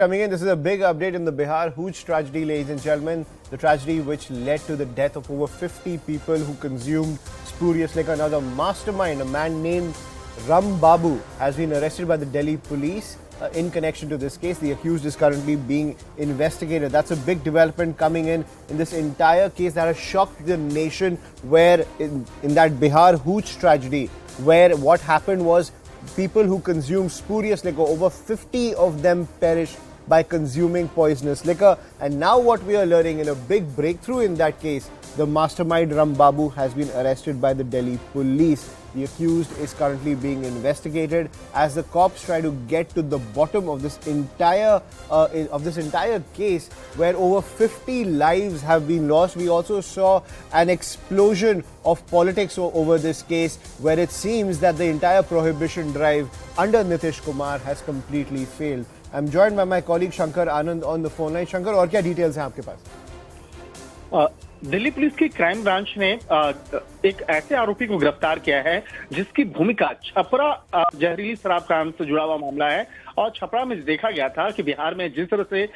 Coming in, this is a big update in the Bihar Hooch tragedy, ladies and gentlemen. The tragedy which led to the death of over 50 people who consumed spurious liquor. Now, the mastermind, a man named Ram Babu, has been arrested by the Delhi police in connection to this case. The accused is currently being investigated. That's a big development coming in this entire case that has shocked the nation, where in that Bihar Hooch tragedy, where what happened was people who consumed spurious liquor, over 50 of them perished by consuming poisonous liquor. And now what we are learning, in a big breakthrough in that case, the mastermind Ram Babu has been arrested by the Delhi police. The accused is currently being investigated as the cops try to get to the bottom of this entire case, where over 50 lives have been lost. We also saw an explosion of politics over this case, where it seems that the entire prohibition drive under Nitish Kumar has completely failed. I'm joined by my colleague Shankar Anand on the phone line. Shankar, और क्या details हैं आपके पास? Delhi police की crime branch ने एक ऐसे आरोपी को गिरफ्तार किया है जिसकी भूमिका छपरा जहरीली शराब कांड से जुड़ा हुआ मामला है। और छपरा में देखा गया था कि बिहार में जिस तरह से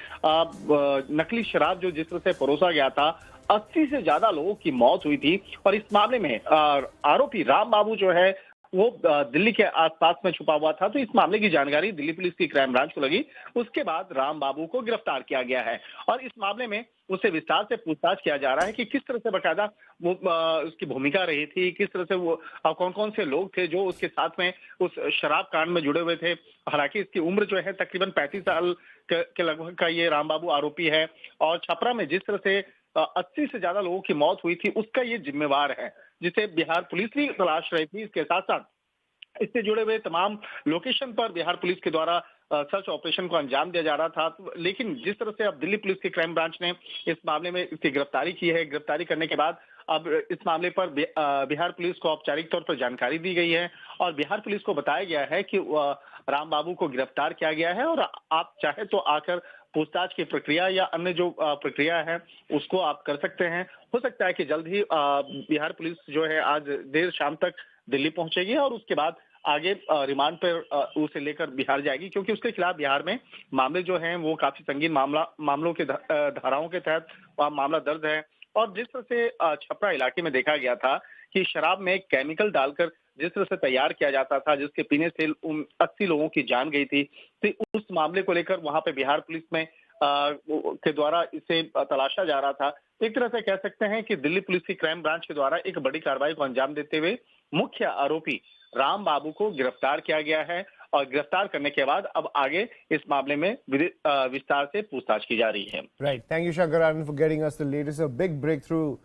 नकली शराब जिस तरह से परोसा गया था, 80 से ज्यादा लोगों की मौत हुई थी। और इस मामले में आरोपी राम बाबू जो है वो दिल्ली के आसपास में छुपा हुआ था। तो इस मामले की जानकारी दिल्ली पुलिस की क्राइम ब्रांच को लगी। उसके बाद राम बाबू को गिरफ्तार किया गया है और इस मामले में उससे विस्तार से पूछताछ किया जा रहा है कि किस तरह से बकायदा वो उसकी भूमिका रही थी, किस तरह से वो कौन कौन से लोग थे जो उसके साथ में उस शराब कांड में जुड़े हुए थे। हालांकि इसकी उम्र जो है तकरीबन 35 साल के लगभग का ये राम बाबू आरोपी है और छपरा में जिस तरह से 80 से ज्यादा लोगों की मौत हुई थी उसका ये जिम्मेवार है, जिसे बिहार पुलिस भी तलाश रही थी। इसके साथ साथ इससे जुड़े हुए तमाम लोकेशन पर बिहार पुलिस के द्वारा सर्च ऑपरेशन को अंजाम दिया जा रहा था। लेकिन जिस तरह से अब दिल्ली पुलिस की क्राइम ब्रांच ने इस मामले में इसकी गिरफ्तारी की है, गिरफ्तारी करने के बाद अब इस मामले पर बिहार पुलिस को औपचारिक तौर पर जानकारी दी गई है और बिहार पुलिस को बताया गया है कि राम बाबू को गिरफ्तार किया गया है और आप चाहे तो आकर पूछताछ की प्रक्रिया या अन्य जो प्रक्रिया है उसको आप कर सकते हैं। हो सकता है कि जल्द ही बिहार पुलिस जो है आज देर शाम तक दिल्ली पहुंचेगी और उसके बाद आगे रिमांड पर उसे लेकर बिहार जाएगी, क्योंकि उसके खिलाफ बिहार में मामले जो हैं वो काफी संगीन मामलों के धाराओं के तहत मामला दर्ज है। और जिस तरह से छपरा इलाके में देखा गया था कि शराब में केमिकल डालकर जिस तरह से तैयार किया जाता था, जिसके पीने से 80 लोगों की जान गई थी, तो उस मामले को लेकर वहां पे बिहार पुलिस में के द्वारा इसे तलाशा जा रहा था। एक तरह से कह सकते हैं कि दिल्ली पुलिस की क्राइम ब्रांच के द्वारा एक बड़ी कार्रवाई को अंजाम देते हुए मुख्य आरोपी राम बाबू को गिरफ्तार किया गया है और गिरफ्तार करने के बाद अब आगे इस मामले में विस्तार से पूछताछ की जा रही है। Right. Thank you, Shankar Anand, for getting us the latest. A big breakthrough